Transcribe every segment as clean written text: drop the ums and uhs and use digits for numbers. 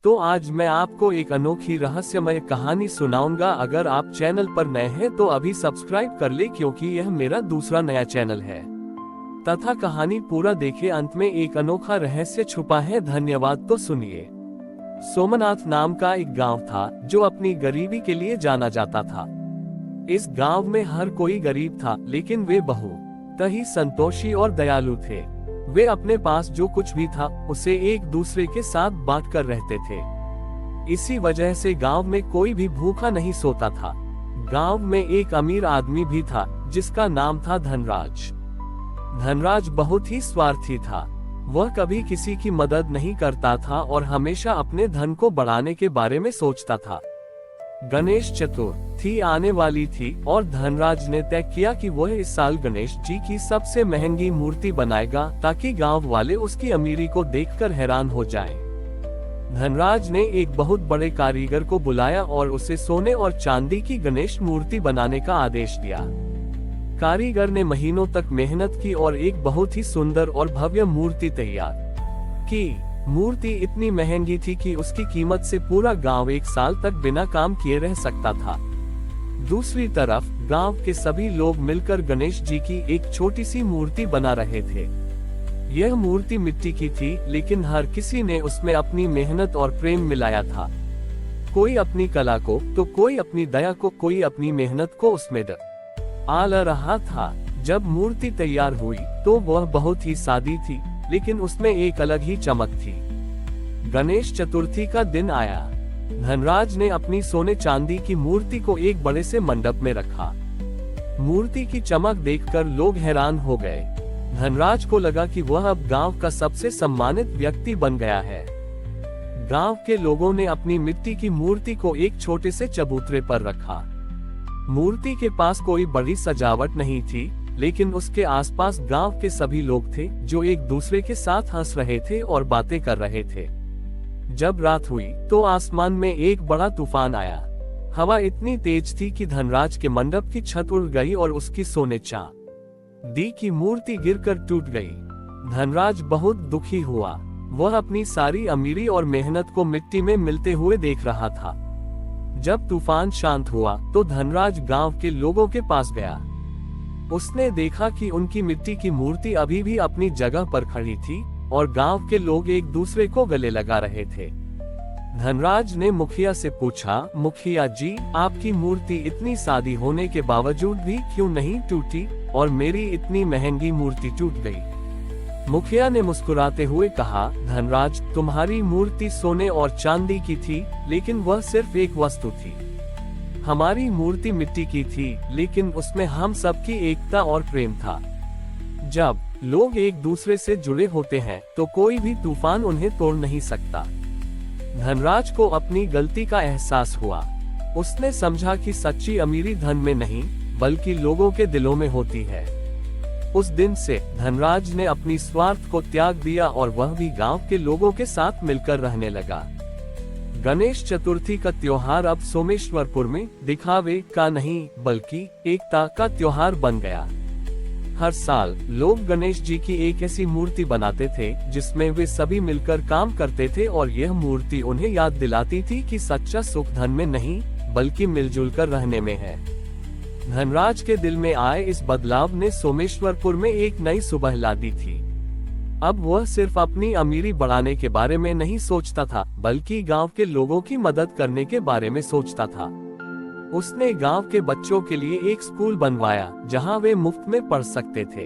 तो आज मैं आपको एक अनोखी रहस्यमय कहानी सुनाऊंगा। अगर आप चैनल पर नए हैं तो अभी सब्सक्राइब कर ले, क्योंकि यह मेरा दूसरा नया चैनल है। तथा कहानी पूरा देखे, अंत में एक अनोखा रहस्य छुपा है। धन्यवाद। तो सुनिए। सोमनाथ नाम का एक गांव था जो अपनी गरीबी के लिए जाना जाता था। इस गांव में हर कोई गरीब था, लेकिन वे बहुत ही संतोषी और दयालु थे। वे अपने पास जो कुछ भी था उसे एक दूसरे के साथ बांट कर रहते थे। इसी वजह से गांव में कोई भी भूखा नहीं सोता था। गांव में एक अमीर आदमी भी था जिसका नाम था धनराज। धनराज बहुत ही स्वार्थी था। वह कभी किसी की मदद नहीं करता था और हमेशा अपने धन को बढ़ाने के बारे में सोचता था। गणेश चतुर्थी आने वाली थी और धनराज ने तय किया कि वह इस साल गणेश जी की सबसे महंगी मूर्ति बनाएगा, ताकि गांव वाले उसकी अमीरी को देखकर हैरान हो जाएं। धनराज ने एक बहुत बड़े कारीगर को बुलाया और उसे सोने और चांदी की गणेश मूर्ति बनाने का आदेश दिया। कारीगर ने महीनों तक मेहनत की और एक बहुत ही सुंदर और भव्य मूर्ति तैयार की। मूर्ति इतनी महंगी थी कि उसकी कीमत से पूरा गांव एक साल तक बिना काम किए रह सकता था। दूसरी तरफ गांव के सभी लोग मिलकर गणेश जी की एक छोटी सी मूर्ति बना रहे थे। यह मूर्ति मिट्टी की थी, लेकिन हर किसी ने उसमें अपनी मेहनत और प्रेम मिलाया था। कोई अपनी कला को तो कोई अपनी दया को, कोई अपनी मेहनत को उसमें डाल रहा था। जब मूर्ति तैयार हुई तो वह बहुत ही सादी थी, लेकिन उसमें एक अलग ही चमक थी। गणेश चतुर्थी का दिन आया। धनराज ने अपनी सोने चांदी की मूर्ति को एक बड़े से मंडप में रखा। मूर्ति की चमक देखकर लोग हैरान हो गए। धनराज को लगा कि वह अब गांव का सबसे सम्मानित व्यक्ति बन गया है। गांव के लोगों ने अपनी मिट्टी की मूर्ति को एक छोटे से चबूतरे पर रखा। मूर्ति के पास कोई बड़ी सजावट नहीं थी, लेकिन उसके आसपास गांव के सभी लोग थे जो एक दूसरे के साथ हंस रहे थे और बातें कर रहे थे। जब रात हुई तो आसमान में एक बड़ा तूफान आया। हवा इतनी तेज थी कि धनराज के मंडप की छत उड़ गई और उसकी सोने चांदी की मूर्ति गिरकर टूट गई। धनराज बहुत दुखी हुआ। वह अपनी सारी अमीरी और मेहनत को मिट्टी में मिलते हुए देख रहा था। जब तूफान शांत हुआ तो धनराज गांव के लोगों के पास गया। उसने देखा कि उनकी मिट्टी की मूर्ति अभी भी अपनी जगह पर खड़ी थी और गांव के लोग एक दूसरे को गले लगा रहे थे। धनराज ने मुखिया से पूछा, मुखिया जी, आपकी मूर्ति इतनी सादी होने के बावजूद भी क्यों नहीं टूटी और मेरी इतनी महंगी मूर्ति टूट गई? मुखिया ने मुस्कुराते हुए कहा, धनराज, तुम्हारी मूर्ति सोने और चांदी की थी, लेकिन वह सिर्फ एक वस्तु थी। हमारी मूर्ति मिट्टी की थी, लेकिन उसमें हम सबकी एकता और प्रेम था। जब लोग एक दूसरे से जुड़े होते हैं तो कोई भी तूफान उन्हें तोड़ नहीं सकता। धनराज को अपनी गलती का एहसास हुआ। उसने समझा कि सच्ची अमीरी धन में नहीं, बल्कि लोगों के दिलों में होती है। उस दिन से धनराज ने अपनी स्वार्थ को त्याग दिया और वह भी गांव के लोगों के साथ मिलकर रहने लगा। गणेश चतुर्थी का त्योहार अब सोमेश्वरपुर में दिखावे का नहीं, बल्कि एकता का त्योहार बन गया। हर साल लोग गणेश जी की एक ऐसी मूर्ति बनाते थे जिसमें वे सभी मिलकर काम करते थे, और यह मूर्ति उन्हें याद दिलाती थी कि सच्चा सुख धन में नहीं, बल्कि मिलजुल कर रहने में है। धनराज के दिल में आए इस बदलाव ने सोमेश्वरपुर में एक नई सुबह ला दी थी। अब वह सिर्फ अपनी अमीरी बढ़ाने के बारे में नहीं सोचता था, बल्कि गांव के लोगों की मदद करने के बारे में सोचता था। उसने गांव के बच्चों के लिए एक स्कूल बनवाया जहां वे मुफ्त में पढ़ सकते थे।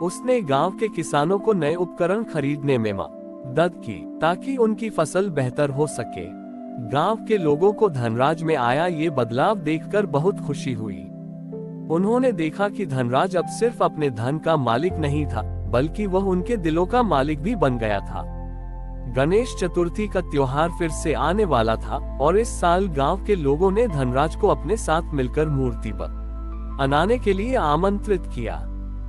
उसने गांव के किसानों को नए उपकरण खरीदने में मदद की ताकि उनकी फसल बेहतर हो सके। गांव के लोगों को धनराज में आया ये बदलाव देखकर बहुत खुशी हुई। उन्होंने देखा कि धनराज अब सिर्फ अपने धन का मालिक नहीं था, बल्कि वह उनके दिलों का मालिक भी बन गया था। गणेश चतुर्थी का त्योहार फिर से आने वाला था और इस साल गांव के लोगों ने धनराज को अपने साथ मिलकर मूर्ति बनाने के लिए आमंत्रित किया।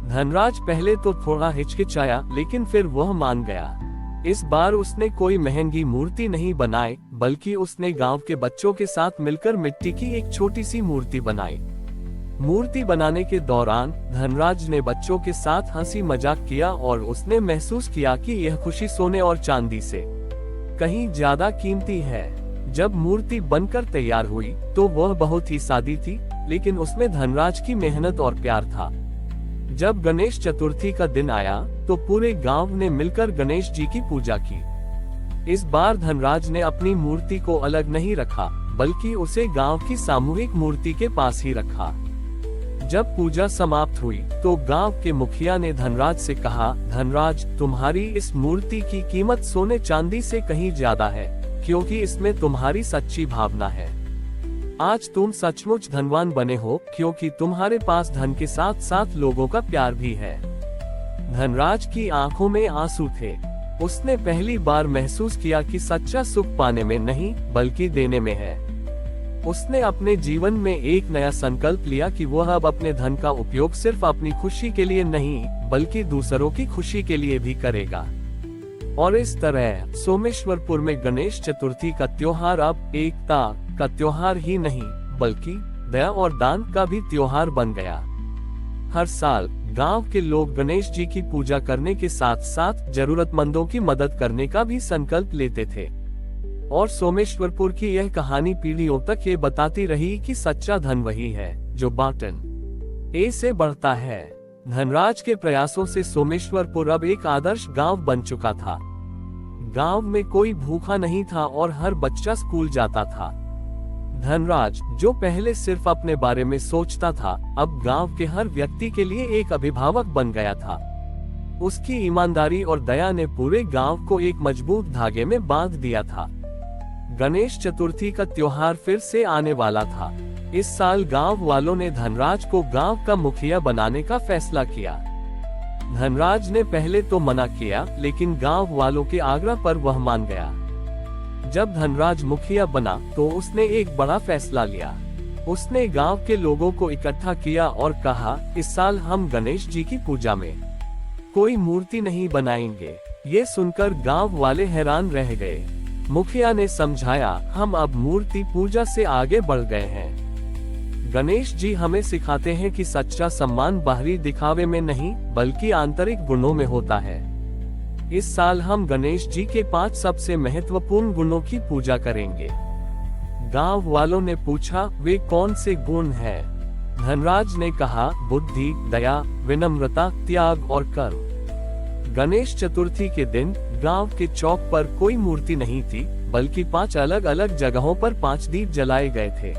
धनराज पहले तो थोड़ा हिचकिचाया, लेकिन फिर वह मान गया। इस बार उसने कोई महंगी मूर्ति नहीं बनाई, बल्कि उसने गांव के बच्चों के साथ मिलकर मिट्टी की एक छोटी सी मूर्ति बनाई। मूर्ति बनाने के दौरान धनराज ने बच्चों के साथ हंसी मजाक किया और उसने महसूस किया कि यह खुशी सोने और चांदी से कहीं ज्यादा कीमती है। जब मूर्ति बनकर तैयार हुई तो वह बहुत ही सादी थी, लेकिन उसमें धनराज की मेहनत और प्यार था। जब गणेश चतुर्थी का दिन आया तो पूरे गांव ने मिलकर गणेश जी की पूजा की। इस बार धनराज ने अपनी मूर्ति को अलग नहीं रखा, बल्कि उसे गांव की सामूहिक मूर्ति के पास ही रखा। जब पूजा समाप्त हुई तो गांव के मुखिया ने धनराज से कहा, धनराज, तुम्हारी इस मूर्ति की कीमत सोने चांदी से कहीं ज्यादा है, क्योंकि इसमें तुम्हारी सच्ची भावना है। आज तुम सचमुच धनवान बने हो, क्योंकि तुम्हारे पास धन के साथ साथ लोगों का प्यार भी है। धनराज की आंखों में आंसू थे। उसने पहली बार महसूस किया कि सच्चा सुख पाने में नहीं, बल्कि देने में है। उसने अपने जीवन में एक नया संकल्प लिया कि वह अब अपने धन का उपयोग सिर्फ अपनी खुशी के लिए नहीं, बल्कि दूसरों की खुशी के लिए भी करेगा। और इस तरह सोमेश्वरपुर में गणेश चतुर्थी का त्योहार अब एकता का त्योहार ही नहीं, बल्कि दया और दान का भी त्योहार बन गया। हर साल गांव के लोग गणेश जी की पूजा करने के साथ साथ जरूरतमंदों की मदद करने का भी संकल्प लेते थे। और सोमेश्वरपुर की यह कहानी पीढ़ियों तक ये बताती रही कि सच्चा धन वही है जो बांटन ए से बढ़ता है। धनराज के प्रयासों से सोमेश्वरपुर अब एक आदर्श गांव बन चुका था। गांव में कोई भूखा नहीं था और हर बच्चा स्कूल जाता था। धनराज, जो पहले सिर्फ अपने बारे में सोचता था, अब गांव के हर व्यक्ति के लिए एक अभिभावक बन गया था। उसकी ईमानदारी और दया ने पूरे गांव को एक मजबूत धागे में बांध दिया था। गणेश चतुर्थी का त्योहार फिर से आने वाला था। इस साल गांव वालों ने धनराज को गांव का मुखिया बनाने का फैसला किया। धनराज ने पहले तो मना किया, लेकिन गांव वालों के आग्रह पर वह मान गया। जब धनराज मुखिया बना तो उसने एक बड़ा फैसला लिया। उसने गांव के लोगों को इकट्ठा किया और कहा, इस साल हम गणेश जी की पूजा में कोई मूर्ति नहीं बनाएंगे। ये सुनकर गांव वाले हैरान रह गए। मुखिया ने समझाया, हम अब मूर्ति पूजा से आगे बढ़ गए हैं। गणेश जी हमें सिखाते हैं कि सच्चा सम्मान बाहरी दिखावे में नहीं, बल्कि आंतरिक गुणों में होता है। इस साल हम गणेश जी के 5 सबसे महत्वपूर्ण गुणों की पूजा करेंगे। गांव वालों ने पूछा, वे कौन से गुण हैं? धनराज ने कहा, बुद्धि, दया, विनम्रता, त्याग और कर्म। गणेश चतुर्थी के दिन गांव के चौक पर कोई मूर्ति नहीं थी, बल्कि 5 अलग अलग जगहों पर 5 दीप जलाए गए थे।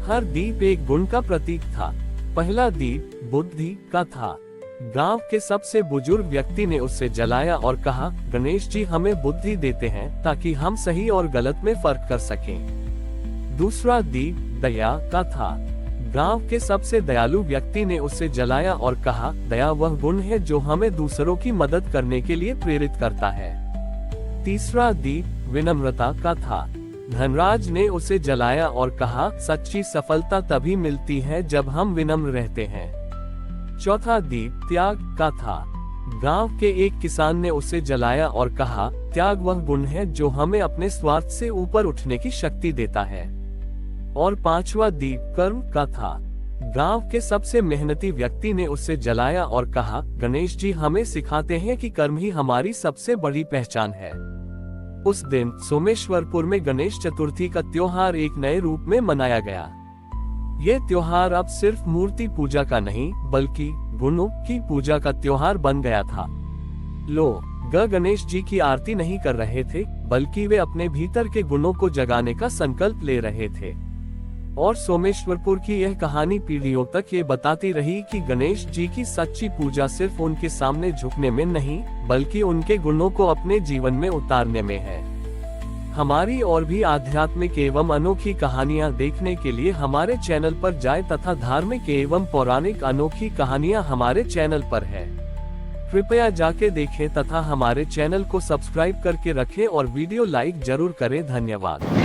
हर दीप एक गुण का प्रतीक था। पहला दीप बुद्धि का था। गांव के सबसे बुजुर्ग व्यक्ति ने उससे जलाया और कहा, गणेश जी हमें बुद्धि देते हैं ताकि हम सही और गलत में फर्क कर सकें। दूसरा दीप दया का था। गांव के सबसे दयालु व्यक्ति ने उससे जलाया और कहा, दया वह गुण है जो हमें दूसरों की मदद करने के लिए प्रेरित करता है। तीसरा दीप विनम्रता का था। धनराज ने उसे जलाया और कहा, सच्ची सफलता तभी मिलती है जब हम विनम्र रहते हैं। चौथा दीप त्याग का था। गांव के एक किसान ने उसे जलाया और कहा, त्याग वह गुण है जो हमें अपने स्वार्थ से ऊपर उठने की शक्ति देता है। और 5वां दीप कर्म का था। गांव के सबसे मेहनती व्यक्ति ने उसे जलाया और कहा, गणेश जी हमें सिखाते हैं कि कर्म ही हमारी सबसे बड़ी पहचान है। उस दिन सोमेश्वरपुर में गणेश चतुर्थी का त्योहार एक नए रूप में मनाया गया। ये त्योहार अब सिर्फ मूर्ति पूजा का नहीं, बल्कि गुणों की पूजा का त्योहार बन गया था। लोग गणेश जी की आरती नहीं कर रहे थे, बल्कि वे अपने भीतर के गुणों को जगाने का संकल्प ले रहे थे। और सोमेश्वरपुर की यह कहानी पीढ़ियों तक ये बताती रही कि गणेश जी की सच्ची पूजा सिर्फ उनके सामने झुकने में नहीं, बल्कि उनके गुणों को अपने जीवन में उतारने में है। हमारी और भी आध्यात्मिक एवं अनोखी कहानियां देखने के लिए हमारे चैनल पर जाएं तथा धार्मिक एवं पौराणिक अनोखी कहानियां हमारे चैनल पर है। कृपया जाके देखें तथा हमारे चैनल को सब्सक्राइब करके रखें और वीडियो लाइक जरूर करें। धन्यवाद।